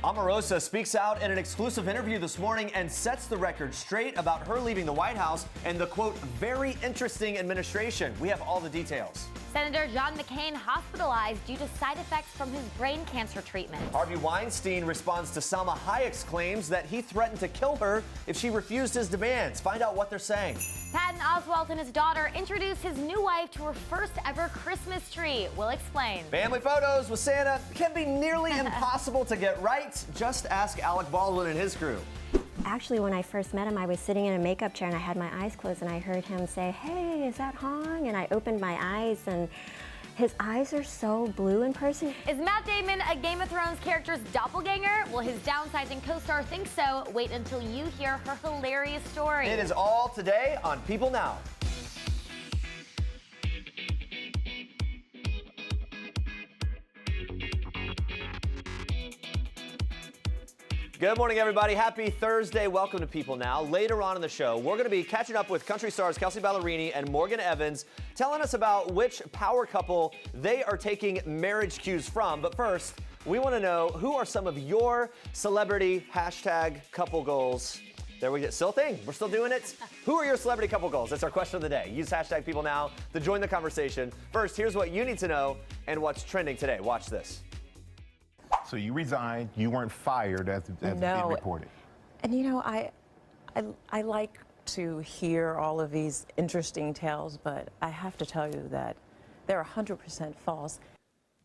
Amorosa speaks out in an exclusive interview this morning and sets the record straight about her leaving the White House and the, quote, very interesting administration. We have all the details. Senator John McCain hospitalized due to side effects from his brain cancer treatment. Harvey Weinstein responds to Salma Hayek's claims that he threatened to kill her if she refused his demands. Find out what they're saying. Patton Oswalt and his daughter introduced his new wife to her first ever Christmas tree. We'll explain. Family photos with Santa can be nearly impossible to get right. Just ask Alec Baldwin and his crew. Actually, when I first met him, I was sitting in a makeup chair and I had my eyes closed and I heard him say, "Hey, is that Hong?" And I opened my eyes and his eyes are so blue in person. Is Matt Damon a Game of Thrones character's doppelganger? Will his downsizing co-star think so? Wait until you hear her hilarious story. It is all today on People Now. Good morning, everybody. Happy Thursday. Welcome to People Now. Later on in the show, we're going to be catching up with country stars Kelsea Ballerini and Morgan Evans, telling us about which power couple they are taking marriage cues from. But first, we want to know, who are some of your celebrity hashtag couple goals? There we go. Still a thing. We're still doing it. Who are your celebrity couple goals? That's our question of the day. Use hashtag People Now to join the conversation. First, here's what you need to know and what's trending today. Watch this. So you resigned, you weren't fired as being reported. And you know, I like to hear all of these interesting tales, but I have to tell you that they're 100% false.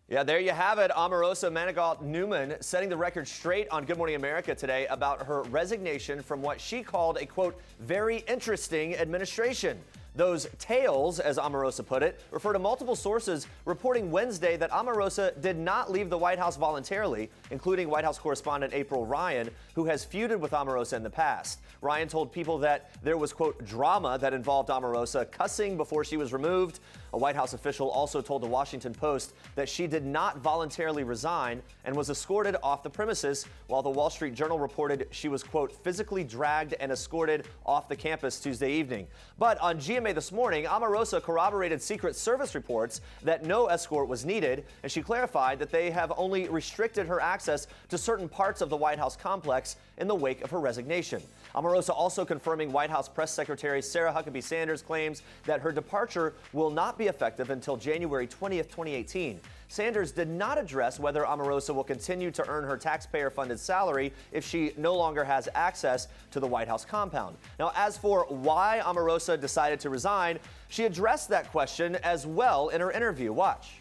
Yeah, there you have it. Amorosa Manigault-Newman setting the record straight on Good Morning America today about her resignation from what she called a, quote, very interesting administration. Those tales, as Amorosa put it, refer to multiple sources reporting Wednesday that Amorosa did not leave the White House voluntarily, including White House correspondent April Ryan, who has feuded with Amorosa in the past. Ryan told People that there was, quote, drama that involved Amorosa cussing before she was removed. A White House official also told the Washington Post that she did not voluntarily resign and was escorted off the premises, while the Wall Street Journal reported she was, quote, physically dragged and escorted off the campus Tuesday evening. But on GMA this morning, Amorosa corroborated Secret Service reports that no escort was needed, and she clarified that they have only restricted her access to certain parts of the White House complex in the wake of her resignation. Amorosa also confirming White House Press Secretary Sarah Huckabee Sanders' claims that her departure will not be effective until January 20th, 2018. Sanders did not address whether Amorosa will continue to earn her taxpayer-funded salary if she no longer has access to the White House compound. Now, as for why Amorosa decided to resign, she addressed that question as well in her interview. Watch.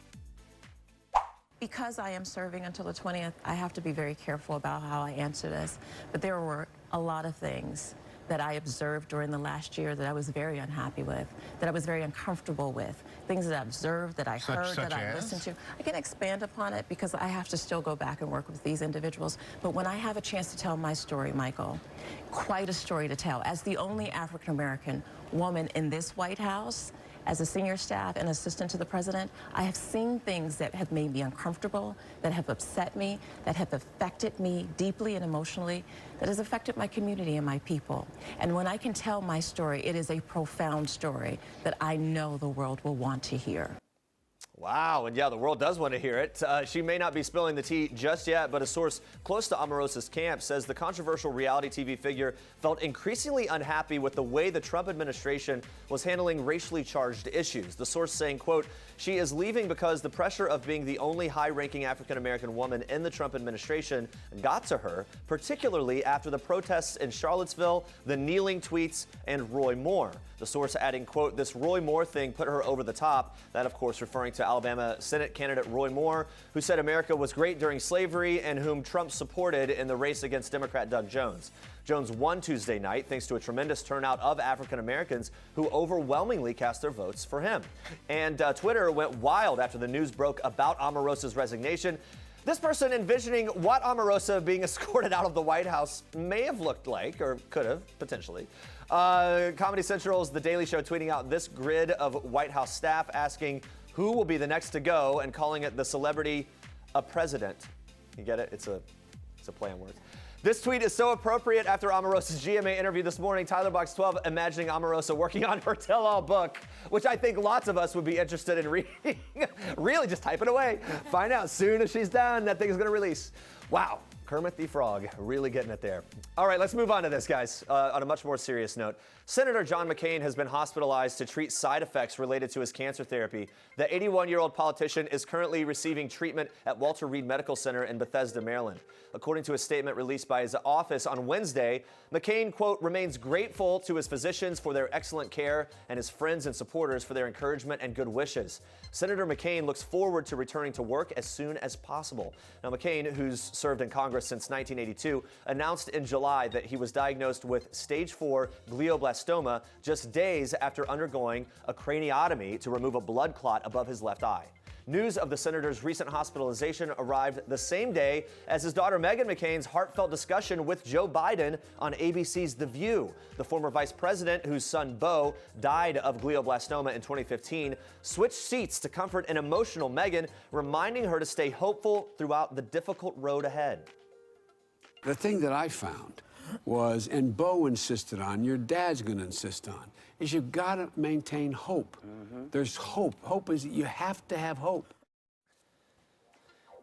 Because I am serving until the 20th, I have to be very careful about how I answer this. But there were a lot of things that I observed during the last year that I was very unhappy with, that I was very uncomfortable with, things that I observed, that I heard, that I listened to. I can expand upon it because I have to still go back and work with these individuals. But when I have a chance to tell my story, Michael, quite a story to tell. As the only African-American woman in this White House, as a senior staff and assistant to the president, I have seen things that have made me uncomfortable, that have upset me, that have affected me deeply and emotionally, that has affected my community and my people. And when I can tell my story, it is a profound story that I know the world will want to hear. Wow, and yeah, the world does want to hear it. She may not be spilling the tea just yet, but a source close to Amorosa's camp says the controversial reality TV figure felt increasingly unhappy with the way the Trump administration was handling racially charged issues. The source saying, quote, she is leaving because the pressure of being the only high-ranking African-American woman in the Trump administration got to her, particularly after the protests in Charlottesville, the kneeling tweets, and Roy Moore. The source adding, quote, this Roy Moore thing put her over the top. That, of course, referring to Alabama Senate candidate Roy Moore, who said America was great during slavery and whom Trump supported in the race against Democrat Doug Jones. Jones won Tuesday night thanks to a tremendous turnout of African Americans who overwhelmingly cast their votes for him. And Twitter went wild after the news broke about Amorosa's resignation. This person envisioning what Amorosa being escorted out of the White House may have looked like, or could have, potentially. Comedy Central's The Daily Show tweeting out this grid of White House staff asking who will be the next to go and calling it the celebrity a president. You get it? It's a play on words. This tweet is so appropriate after Amorosa's GMA interview this morning. Tyler Box 12 imagining Amorosa working on her tell-all book, which I think lots of us would be interested in reading. Really, just type it away. Find out soon as she's done, that thing is going to release. Wow. Kermit the Frog, really getting it there. All right, let's move on to this, guys. On a much more serious note, Senator John McCain has been hospitalized to treat side effects related to his cancer therapy. The 81-year-old politician is currently receiving treatment at Walter Reed Medical Center in Bethesda, Maryland. According to a statement released by his office on Wednesday, McCain, quote, remains grateful to his physicians for their excellent care and his friends and supporters for their encouragement and good wishes. Senator McCain looks forward to returning to work as soon as possible. Now, McCain, who's served in Congress since 1982, announced in July that he was diagnosed with stage 4 glioblastoma just days after undergoing a craniotomy to remove a blood clot above his left eye. News of the senator's recent hospitalization arrived the same day as his daughter Meghan McCain's heartfelt discussion with Joe Biden on ABC's The View. The former vice president, whose son Beau died of glioblastoma in 2015, switched seats to comfort an emotional Meghan, reminding her to stay hopeful throughout the difficult road ahead. The thing that I found was, and Beau insisted on, your dad's going to insist on, is you've got to maintain hope. There's hope. Hope is, you have to have hope.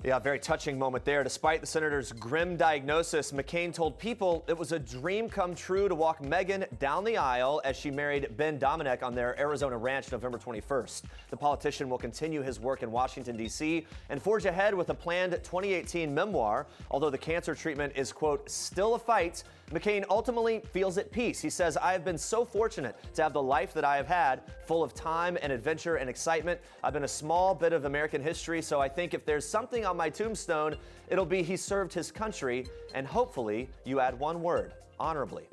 Yeah, very touching moment there. Despite the senator's grim diagnosis, McCain told People it was a dream come true to walk Meghan down the aisle as she married Ben Dominic on their Arizona ranch November 21st. The politician will continue his work in Washington, D.C. and forge ahead with a planned 2018 memoir. Although the cancer treatment is, quote, still a fight, McCain ultimately feels at peace. He says, I have been so fortunate to have the life that I have had, full of time and adventure and excitement. I've been a small bit of American history, so I think if there's something on my tombstone, it'll be he served his country, and hopefully you add one word, honorably.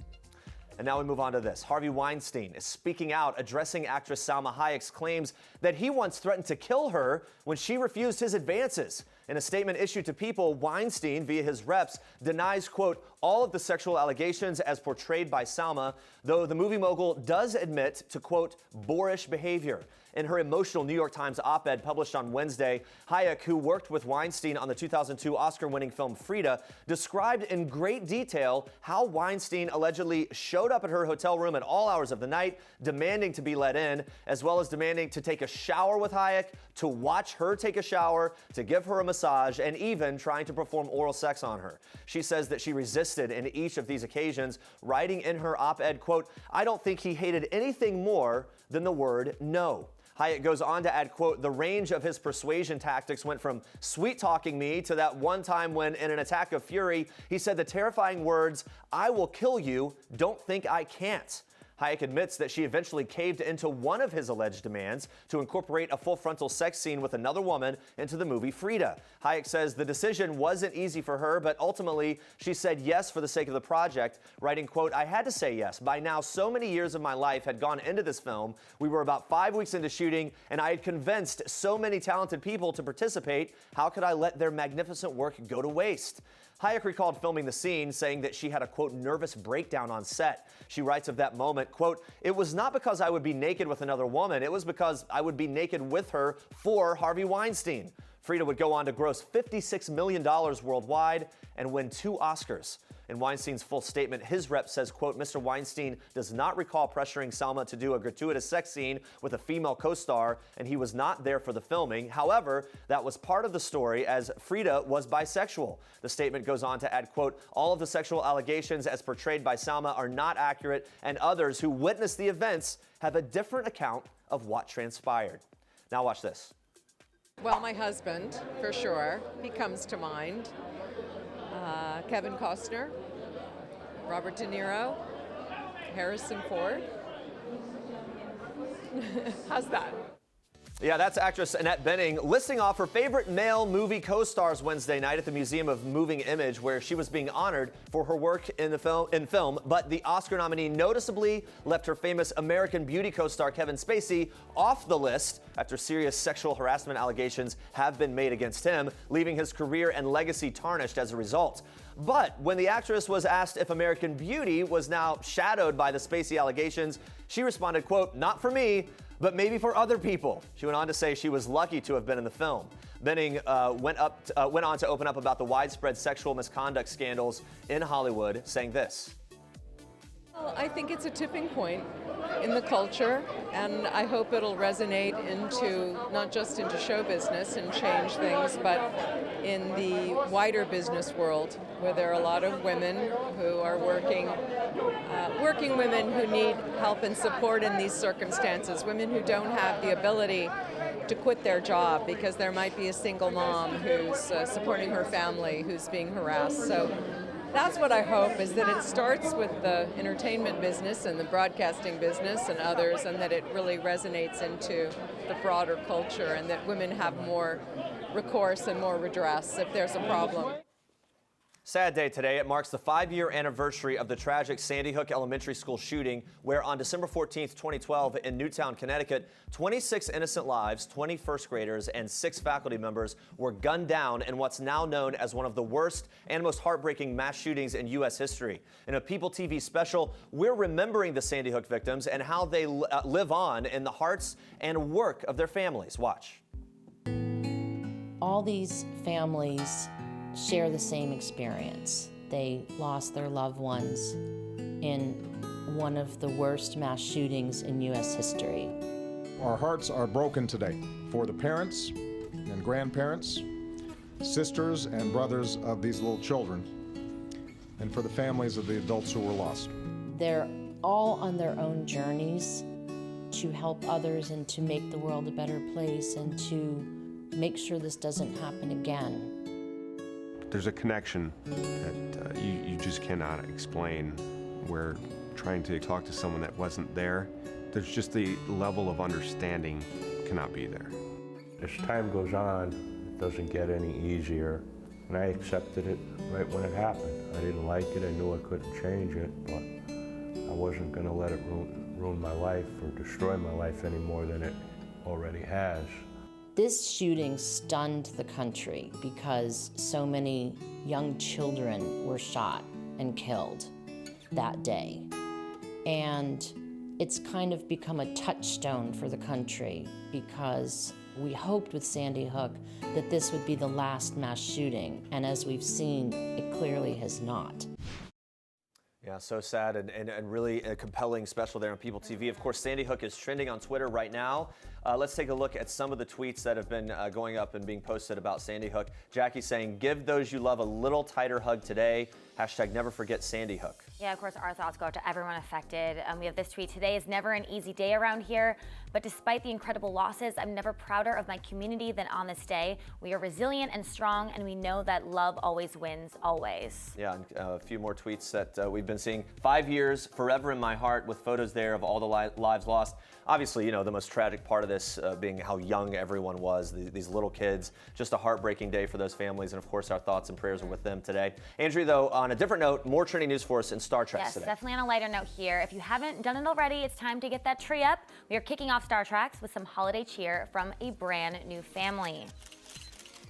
And now we move on to this. Harvey Weinstein is speaking out, addressing actress Salma Hayek's claims that he once threatened to kill her when she refused his advances. In a statement issued to People, Weinstein, via his reps, denies, quote, all of the sexual allegations as portrayed by Salma, though the movie mogul does admit to, quote, boorish behavior. In her emotional New York Times op-ed published on Wednesday, Hayek, who worked with Weinstein on the 2002 Oscar-winning film Frida, described in great detail how Weinstein allegedly showed up at her hotel room at all hours of the night, demanding to be let in, as well as demanding to take a shower with Hayek, to watch her take a shower, to give her a massage, and even trying to perform oral sex on her. She says that she resisted in each of these occasions, writing in her op-ed, quote, I don't think he hated anything more than the word no. Hayek goes on to add, quote, the range of his persuasion tactics went from sweet-talking me to that one time when, in an attack of fury, he said the terrifying words, I will kill you, don't think I can't. Hayek admits that she eventually caved into one of his alleged demands to incorporate a full frontal sex scene with another woman into the movie Frida. Hayek says the decision wasn't easy for her, but ultimately she said yes for the sake of the project, writing, quote, I had to say yes. By now, so many years of my life had gone into this film. We were about 5 weeks into shooting, and I had convinced so many talented people to participate. How could I let their magnificent work go to waste? Hayek recalled filming the scene, saying that she had a, quote, nervous breakdown on set. She writes of that moment, quote, it was not because I would be naked with another woman. It was because I would be naked with her for Harvey Weinstein. Frida would go on to gross $56 million worldwide and win 2 Oscars. In Weinstein's full statement, his rep says, quote, Mr. Weinstein does not recall pressuring Salma to do a gratuitous sex scene with a female co-star, and he was not there for the filming. However, that was part of the story, as Frida was bisexual. The statement goes on to add, quote, all of the sexual allegations as portrayed by Salma are not accurate, and others who witnessed the events have a different account of what transpired. Now watch this. Well, my husband, for sure. He comes to mind. Kevin Costner, Robert De Niro, Harrison Ford. How's that? Yeah, that's actress Annette Bening listing off her favorite male movie co-stars Wednesday night at the Museum of Moving Image, where she was being honored for her work in film. But the Oscar nominee noticeably left her famous American Beauty co-star Kevin Spacey off the list after serious sexual harassment allegations have been made against him, leaving his career and legacy tarnished as a result. But when the actress was asked if American Beauty was now shadowed by the Spacey allegations, she responded, quote, not for me, but maybe for other people. She went on to say she was lucky to have been in the film. Bening went on to open up about the widespread sexual misconduct scandals in Hollywood, saying this. Well, I think it's a tipping point in the culture, and I hope it'll resonate into, not just into show business and change things, but in the wider business world, where there are a lot of women who are working women who need help and support in these circumstances, women who don't have the ability to quit their job because there might be a single mom who's supporting her family who's being harassed. So that's what I hope, is that it starts with the entertainment business and the broadcasting business and others, and that it really resonates into the broader culture, and that women have more recourse and more redress if there's a problem. Sad day today. It marks the 5-year anniversary of the tragic Sandy Hook Elementary School shooting, where on December 14th, 2012, in Newtown, Connecticut, 26 innocent lives, 20 first graders, and 6 faculty members were gunned down in what's now known as one of the worst and most heartbreaking mass shootings in U.S. history. In a PeopleTV special, we're remembering the Sandy Hook victims and how they live on in the hearts and work of their families. Watch. All these families share the same experience. They lost their loved ones in one of the worst mass shootings in U.S. history. Our hearts are broken today for the parents and grandparents, sisters and brothers of these little children, and for the families of the adults who were lost. They're all on their own journeys to help others and to make the world a better place and to make sure this doesn't happen again. There's a connection that you just cannot explain, where trying to talk to someone that wasn't there, there's just the level of understanding cannot be there. As time goes on, it doesn't get any easier, and I accepted it right when it happened. I didn't like it, I knew I couldn't change it, but I wasn't gonna let it ruin my life or destroy my life any more than it already has. This shooting stunned the country because so many young children were shot and killed that day. And it's kind of become a touchstone for the country, because we hoped with Sandy Hook that this would be the last mass shooting, and as we've seen, it clearly has not. Yeah, so sad and really a compelling special there on PeopleTV. Of course, Sandy Hook is trending on Twitter right now. Let's take a look at some of the tweets that have been going up and being posted about Sandy Hook. Jackie saying, give those you love a little tighter hug today. Hashtag never forget Sandy Hook. Yeah, of course, our thoughts go out to everyone affected. We have this tweet: today is never an easy day around here, but despite the incredible losses, I'm never prouder of my community than on this day. We are resilient and strong, and we know that love always wins, always. Yeah, and a few more tweets that we've been seeing. 5 years, forever in my heart, with photos there of all the lives lost. Obviously, you know, the most tragic part of this being how young everyone was, these little kids. Just a heartbreaking day for those families, and of course, our thoughts and prayers are with them today. Andrea, though, on a different note, more trending news for us in Star Trek today. Yes, definitely on a lighter note here. If you haven't done it already, it's time to get that tree up. We are kicking off Star Treks with some holiday cheer from a brand new family.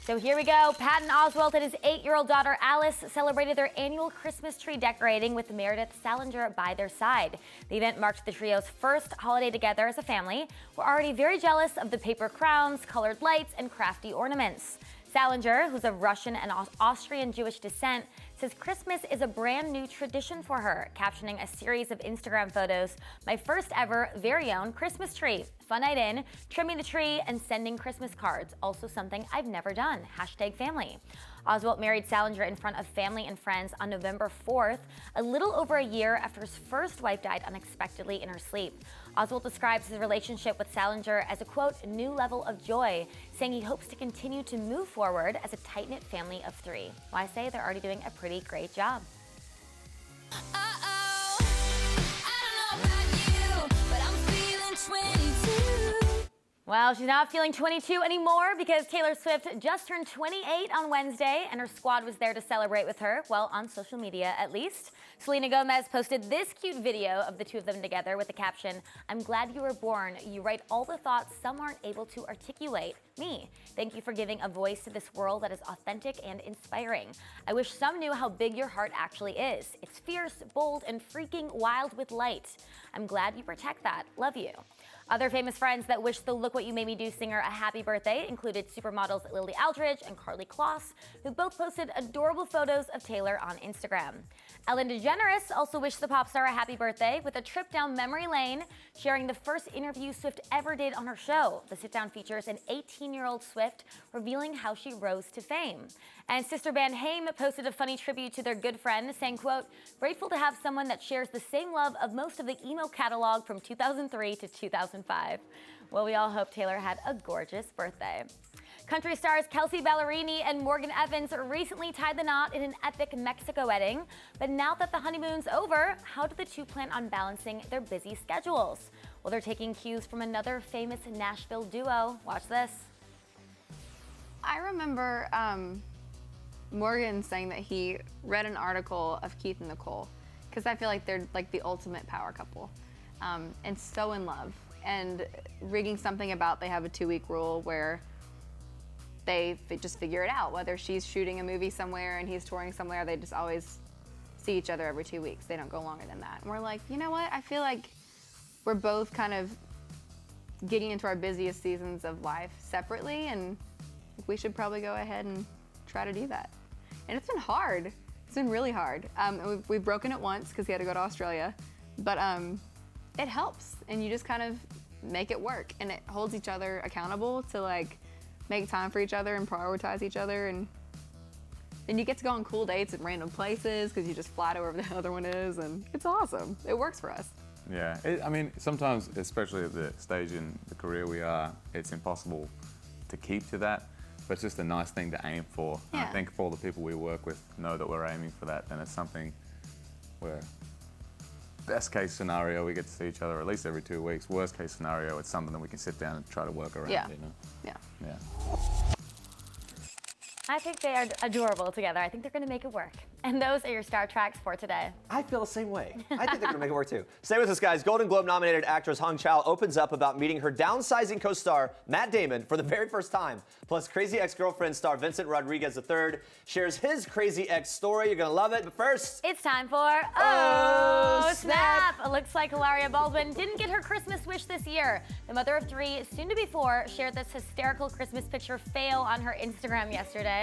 So here we go. Patton Oswalt and his 8-year-old daughter Alice celebrated their annual Christmas tree decorating with Meredith Salinger by their side. The event marked the trio's first holiday together as a family. We're already very jealous of the paper crowns, colored lights, and crafty ornaments. Salinger, who's of Russian and Austrian Jewish descent, says Christmas is a brand new tradition for her, captioning a series of Instagram photos, my first ever very own Christmas tree. Fun night in, trimming the tree, and sending Christmas cards. Also something I've never done. Hashtag family. Oswalt married Salinger in front of family and friends on November 4th, a little over a year after his first wife died unexpectedly in her sleep. Oswalt describes his relationship with Salinger as a, quote, new level of joy, saying he hopes to continue to move forward as a tight-knit family of 3. Well, I say they're already doing a pretty great job. Well, she's not feeling 22 anymore because Taylor Swift just turned 28 on Wednesday, and her squad was there to celebrate with her, well, on social media at least. Selena Gomez posted this cute video of the two of them together with the caption, I'm glad you were born. You write all the thoughts some aren't able to articulate. Me. Thank you for giving a voice to this world that is authentic and inspiring. I wish some knew how big your heart actually is. It's fierce, bold, and freaking wild with light. I'm glad you protect that. Love you. Other famous friends that wished the Look What You Made Me Do singer a happy birthday included supermodels Lily Aldridge and Carly Kloss, who both posted adorable photos of Taylor on Instagram. Ellen DeGeneres also wished the pop star a happy birthday with a trip down memory lane, sharing the first interview Swift ever did on her show. The sit-down features an 18-year-old Swift revealing how she rose to fame. And sister band Haim posted a funny tribute to their good friend, saying, quote, "Grateful to have someone that shares the same love of most of the emo catalog from 2003 to 2005. Well, we all hope Taylor had a gorgeous birthday. Country stars Kelsea Ballerini and Morgan Evans recently tied the knot in an epic Mexico wedding. But now that the honeymoon's over, how do the two plan on balancing their busy schedules? Well, they're taking cues from another famous Nashville duo. Watch this. I remember Morgan saying that he read an article of Keith and Nicole, because I feel like they're like the ultimate power couple, and so in love, and rigging something about they have a 2-week rule where they just figure it out. Whether she's shooting a movie somewhere and he's touring somewhere, they just always see each other every 2 weeks. They don't go longer than that. And we're like, you know what? I feel like we're both kind of getting into our busiest seasons of life separately, and we should probably go ahead and try to do that. And it's been hard. It's been really hard. We've broken it once because he had to go to Australia, but it helps, and you just kind of make it work, and it holds each other accountable to like make time for each other and prioritize each other, and then you get to go on cool dates at random places because you just fly to wherever the other one is, and it's awesome. It works for us. Yeah, I mean, sometimes, especially at the stage in the career we are, it's impossible to keep to that, but it's just a nice thing to aim for. Yeah. And I think if all the people we work with know that we're aiming for that, then it's something where best case scenario, we get to see each other at least every 2 weeks. Worst case scenario, it's something that we can sit down and try to work around, Yeah. you know? Yeah. Yeah. I think they are adorable together. I think they're going to make it work. And those are your Star Tracks for today. I feel the same way. I think they're going to make it work too. Stay with us, guys. Golden Globe nominated actress Hong Chow opens up about meeting her downsizing co-star Matt Damon for the very first time. Plus, Crazy Ex-Girlfriend star Vincent Rodriguez III shares his crazy ex story. You're going to love it. But first, it's time for Oh Snap! It looks like Hilaria Baldwin didn't get her Christmas wish this year. The mother of 3, soon to be 4, shared this hysterical Christmas picture fail on her Instagram yesterday.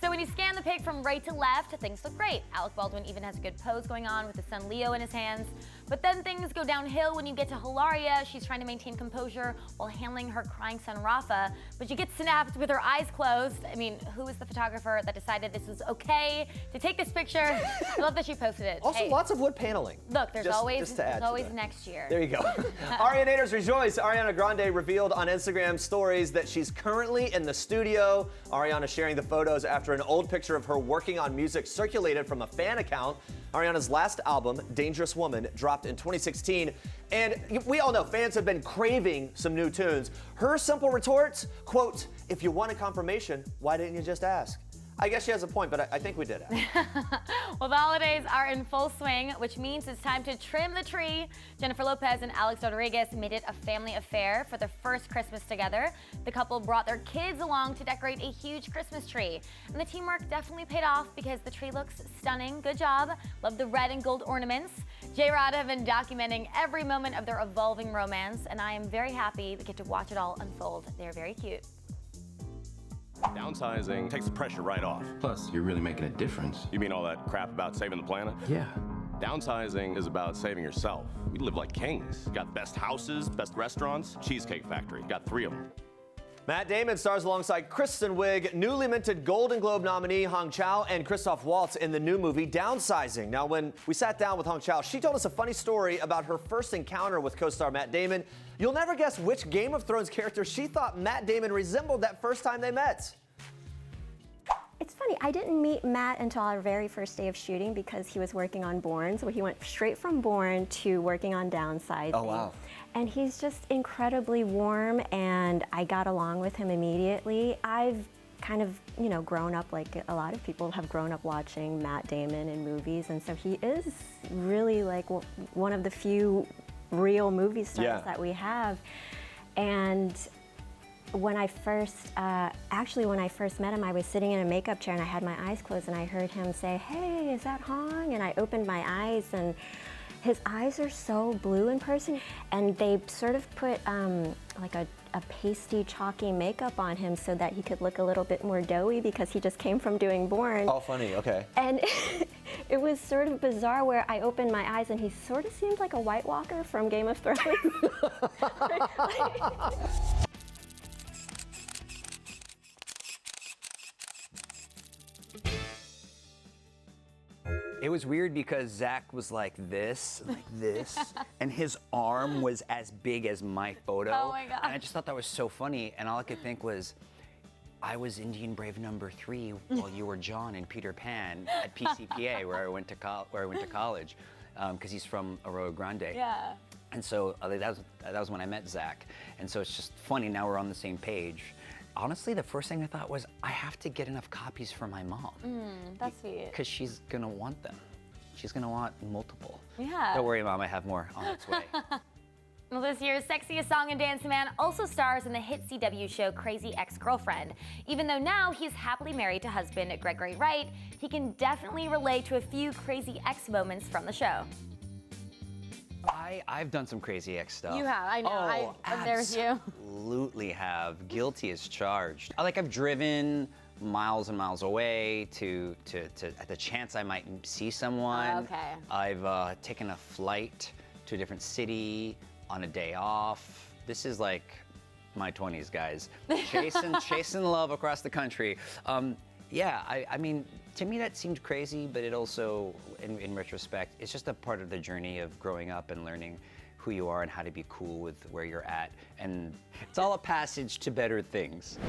So when you scan the pic from right to left, things look great. Alec Baldwin even has a good pose going on with his son Leo in his hands. But then things go downhill when you get to Hilaria. She's trying to maintain composure while handling her crying son Rafa. But you get snapped with her eyes closed. I mean, who is the photographer that decided this was okay to take this picture? I love that she posted it. Also, hey, lots of wood paneling. Look, there's always that. next year. There you go. Arianators rejoice. Ariana Grande revealed on Instagram stories that she's currently in the studio. Ariana sharing the photos after an old picture of her working on music circulated from a fan account. Ariana's last album, Dangerous Woman, dropped in 2016. And we all know fans have been craving some new tunes. Her simple retort, quote, "If you wanted confirmation, why didn't you just ask?" I guess she has a point, but I think we did it. Well, the holidays are in full swing, which means it's time to trim the tree. Jennifer Lopez and Alex Rodriguez made it a family affair for their first Christmas together. The couple brought their kids along to decorate a huge Christmas tree. And the teamwork definitely paid off because the tree looks stunning. Good job. Love the red and gold ornaments. J-Rod have been documenting every moment of their evolving romance, and I am very happy we get to watch it all unfold. They're very cute. Downsizing takes the pressure right off. Plus, you're really making a difference. You mean all that crap about saving the planet? Yeah. Downsizing is about saving yourself. We live like kings. Got best houses, best restaurants, Cheesecake Factory. Got 3 of them. Matt Damon stars alongside Kristen Wiig, newly minted Golden Globe nominee Hong Chow, and Christoph Waltz in the new movie Downsizing. Now, when we sat down with Hong Chow, she told us a funny story about her first encounter with co-star Matt Damon. You'll never guess which Game of Thrones character she thought Matt Damon resembled that first time they met. It's funny, I didn't meet Matt until our very first day of shooting because he was working on Bourne. So he went straight from Bourne to working on Downsizing. Oh, wow. And he's just incredibly warm, and I got along with him immediately. I've kind of, grown up like a lot of people have grown up watching Matt Damon in movies, and so he is really like one of the few real movie stars that we have. And when I first met him, I was sitting in a makeup chair and I had my eyes closed, and I heard him say, "Hey, is that Hong?" And I opened my eyes, and His eyes are so blue in person, and they sort of put like a pasty, chalky makeup on him so that he could look a little bit more doughy because he just came from doing Bourne. Oh, funny, okay. And it was sort of bizarre where I opened my eyes and he sort of seemed like a White Walker from Game of Thrones. It was weird because Zach was like this, and his arm was as big as my photo. Oh my God. And I just thought that was so funny, and all I could think was, I was Indian Brave number 3 while you were John in Peter Pan at PCPA, where I went to college, because he's from Arroyo Grande. Yeah. And so that was when I met Zach, and so it's just funny. Now we're on the same page. Honestly, the first thing I thought was, I have to get enough copies for my mom. That's sweet. Because she's gonna want them. She's gonna want multiple. Yeah. Don't worry, Mom, I have more on its way. Well, this year's Sexiest Song and Dance Man also stars in the hit CW show Crazy Ex-Girlfriend. Even though now he's happily married to husband Gregory Wright, he can definitely relate to a few crazy ex moments from the show. I've done some crazy ex stuff. You have, I know. I'm there with you. Absolutely have. Guilty as charged. I've driven miles and miles away to at the chance I might see someone. Okay. I've taken a flight to a different city on a day off. This is like my 20s, guys. Chasing love across the country. Yeah, I mean, to me that seemed crazy, but it also, in retrospect, it's just a part of the journey of growing up and learning who you are and how to be cool with where you're at. And it's all a passage to better things.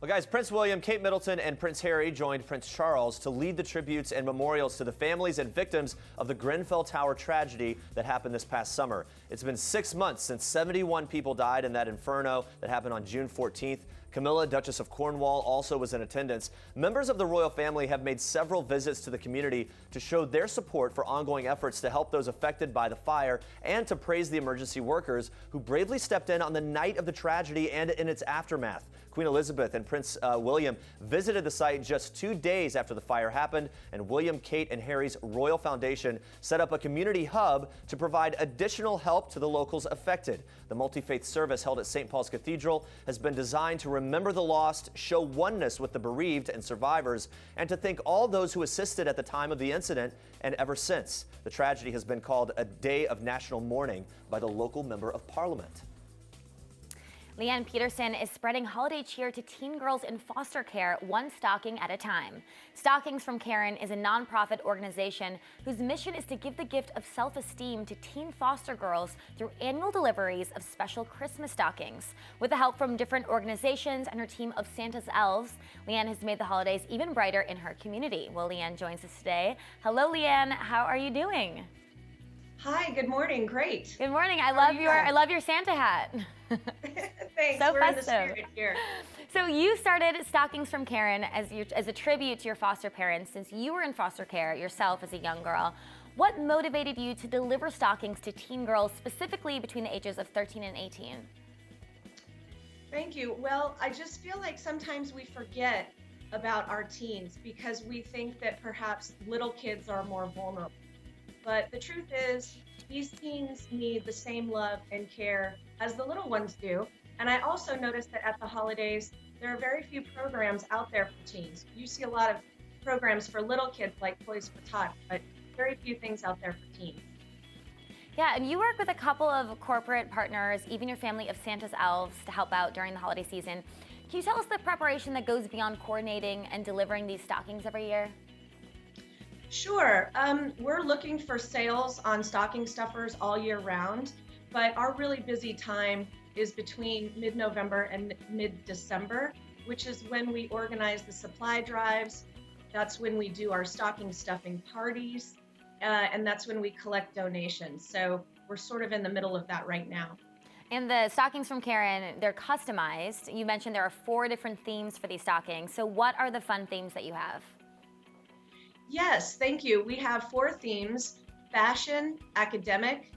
Well, guys, Prince William, Kate Middleton, and Prince Harry joined Prince Charles to lead the tributes and memorials to the families and victims of the Grenfell Tower tragedy that happened this past summer. It's been 6 months since 71 people died in that inferno that happened on June 14th. Camilla, Duchess of Cornwall, also was in attendance. Members of the royal family have made several visits to the community to show their support for ongoing efforts to help those affected by the fire and to praise the emergency workers who bravely stepped in on the night of the tragedy and in its aftermath. Queen Elizabeth and Prince William visited the site just 2 days after the fire happened, and William, Kate, and Harry's Royal Foundation set up a community hub to provide additional help to the locals affected. The multi-faith service held at St. Paul's Cathedral has been designed to remember the lost, show oneness with the bereaved and survivors, and to thank all those who assisted at the time of the incident and ever since. The tragedy has been called a day of national mourning by the local member of parliament. Leanne Peterson is spreading holiday cheer to teen girls in foster care, one stocking at a time. Stockings from Karen is a nonprofit organization whose mission is to give the gift of self-esteem to teen foster girls through annual deliveries of special Christmas stockings. With the help from different organizations and her team of Santa's elves, Leanne has made the holidays even brighter in her community. Well, Leanne joins us today. Hello, Leanne. How are you doing? Hi, good morning. Great. Good morning. I love your Santa hat. Thanks. So We're festive. in the spirit here. So you started Stockings from Karen as a tribute to your foster parents since you were in foster care yourself as a young girl. What motivated you to deliver stockings to teen girls, specifically between the ages of 13 and 18? Thank you. Well, I just feel like sometimes we forget about our teens because we think that perhaps little kids are more vulnerable. But the truth is, these teens need the same love and care as the little ones do. And I also noticed that at the holidays, there are very few programs out there for teens. You see a lot of programs for little kids like Toys for Tots, but very few things out there for teens. Yeah, and you work with a couple of corporate partners, even your family of Santa's elves, to help out during the holiday season. Can you tell us the preparation that goes beyond coordinating and delivering these stockings every year? Sure. We're looking for sales on stocking stuffers all year round, but our really busy time is between mid-November and mid-December, which is when we organize the supply drives. That's when we do our stocking stuffing parties, and that's when we collect donations. So we're sort of in the middle of that right now. And the stockings from Karen, they're customized. You mentioned there are 4 different themes for these stockings. So what are the fun themes that you have? Yes, thank you. We have 4 themes: fashion, academic,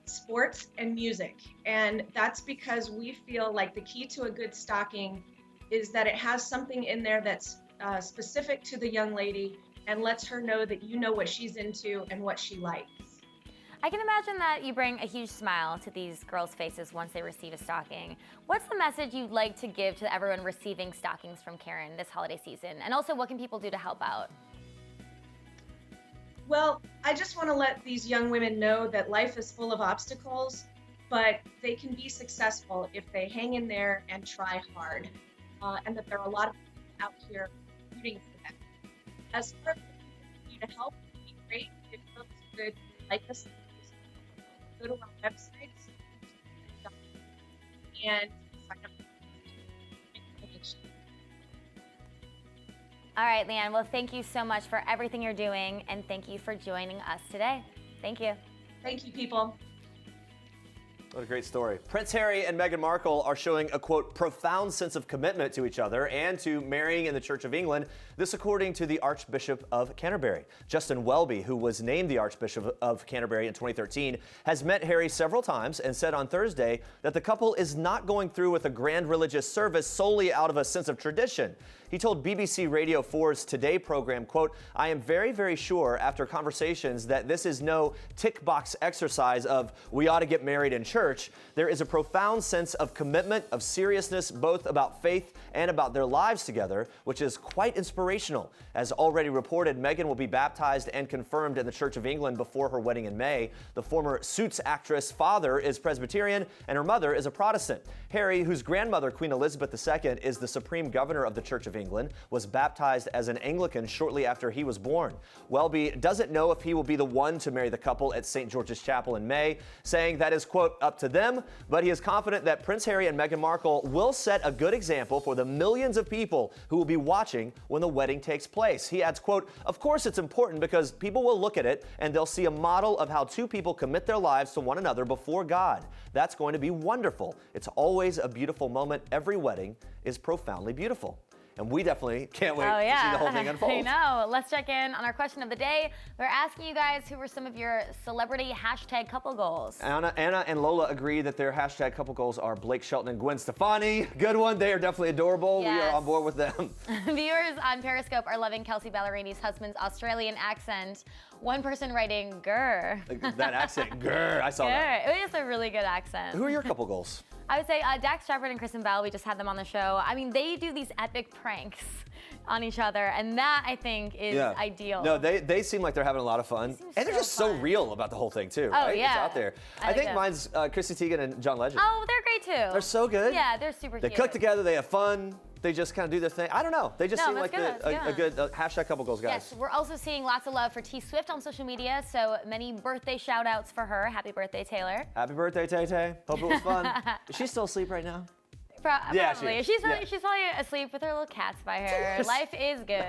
sports, and music. And that's because we feel like the key to a good stocking is that it has something in there that's specific to the young lady and lets her know that you know what she's into and what she likes. I can imagine that you bring a huge smile to these girls' faces once they receive a stocking. What's the message you'd like to give to everyone receiving stockings from Karen this holiday season? And also, what can people do to help out? Well, I just want to let these young women know that life is full of obstacles, but they can be successful if they hang in there and try hard, and that there are a lot of people out here rooting for them. As far as you to help, it would be great if folks could like us. Go to our websites and sign up for information. All right, Leanne, well, thank you so much for everything you're doing, and thank you for joining us today. Thank you. Thank you, people. What a great story. Prince Harry and Meghan Markle are showing a, quote, profound sense of commitment to each other and to marrying in the Church of England. This according to the Archbishop of Canterbury. Justin Welby, who was named the Archbishop of Canterbury in 2013, has met Harry several times and said on Thursday that the couple is not going through with a grand religious service solely out of a sense of tradition. He told BBC Radio 4's Today program, quote, I am very, very sure after conversations that this is no tick box exercise of we ought to get married in church. There is a profound sense of commitment, of seriousness, both about faith and about their lives together, which is quite inspirational. As already reported, Meghan will be baptized and confirmed in the Church of England before her wedding in May. The former Suits actress' father is Presbyterian and her mother is a Protestant. Harry, whose grandmother, Queen Elizabeth II, is the Supreme Governor of the Church of England, was baptized as an Anglican shortly after he was born. Welby doesn't know if he will be the one to marry the couple at St. George's Chapel in May, saying that is, quote, up to them, but he is confident that Prince Harry and Meghan Markle will set a good example for the millions of people who will be watching when the wedding takes place. He adds, quote, of course it's important because people will look at it and they'll see a model of how two people commit their lives to one another before God. That's going to be wonderful. It's always a beautiful moment. Every wedding is profoundly beautiful. And we definitely can't wait to see the whole thing unfold. I know. Let's check in on our question of the day. We're asking you guys who were some of your celebrity hashtag couple goals. Anna and Lola agree that their hashtag couple goals are Blake Shelton and Gwen Stefani. Good one. They are definitely adorable. Yes. We are on board with them. Viewers on Periscope are loving Kelsea Ballerini's husband's Australian accent. One person writing, grr. That accent, grr. I saw that. It is a really good accent. Who are your couple goals? I would say Dax Shepard and Kristen Bell, we just had them on the show. I mean, they do these epic pranks on each other, and that, I think, is ideal. No, they seem like they're having a lot of fun. And they're just so real about the whole thing, too. Oh, right? yeah. It's out there. I think mine's Chrissy Teigen and John Legend. Oh, they're great, too. They're so good. Yeah, they're super They cute. cook together, they have fun. They just kind of do their thing. I don't know. They just seem like a good hashtag couple goals, guys. Yes, we're also seeing lots of love for T Swift on social media, so many birthday shout outs for her. Happy birthday, Taylor. Happy birthday, Tay-Tay. Hope it was fun. Is she still asleep right now? Yeah, she she's probably asleep with her little cats by her. Life is good.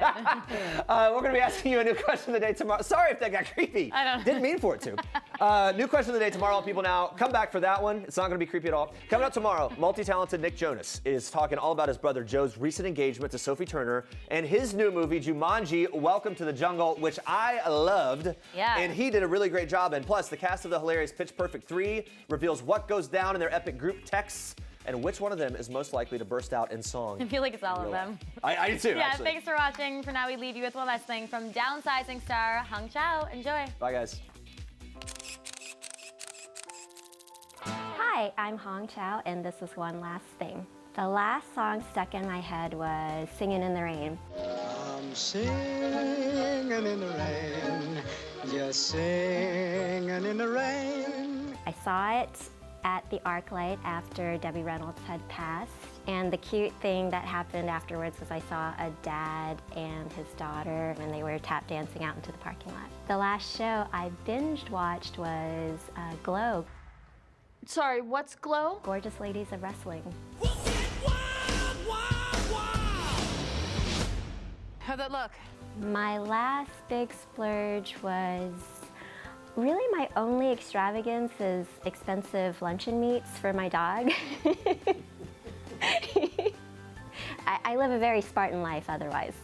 We're going to be asking you a new question of the day tomorrow. Sorry if that got creepy. I don't know. Didn't mean for it to. New question of the day tomorrow on People Now. Come back for that one. It's not going to be creepy at all. Coming up tomorrow, multi-talented Nick Jonas is talking all about his brother Joe's recent engagement to Sophie Turner and his new movie, Jumanji, Welcome to the Jungle, which I loved. Yeah. And he did a really great job. And plus, the cast of the hilarious Pitch Perfect 3 reveals what goes down in their epic group texts and which one of them is most likely to burst out in song. I feel like it's all of them. I do too, Yeah, actually. thanks for watching. For now, we leave you with one last thing from downsizing star Hung Chao. Enjoy. Bye, guys. Hi, I'm Hong Chao, and this is one last thing. The last song stuck in my head was Singing in the Rain. I'm singing in the rain, just singing in the rain. I saw it at the ArcLight after Debbie Reynolds had passed. And the cute thing that happened afterwards was I saw a dad and his daughter and they were tap dancing out into the parking lot. The last show I binged watched was Glow. Sorry, what's Glow? Gorgeous Ladies of Wrestling. How'd that look? My last big splurge was really my only extravagance is expensive luncheon meats for my dog. I live a very Spartan life otherwise.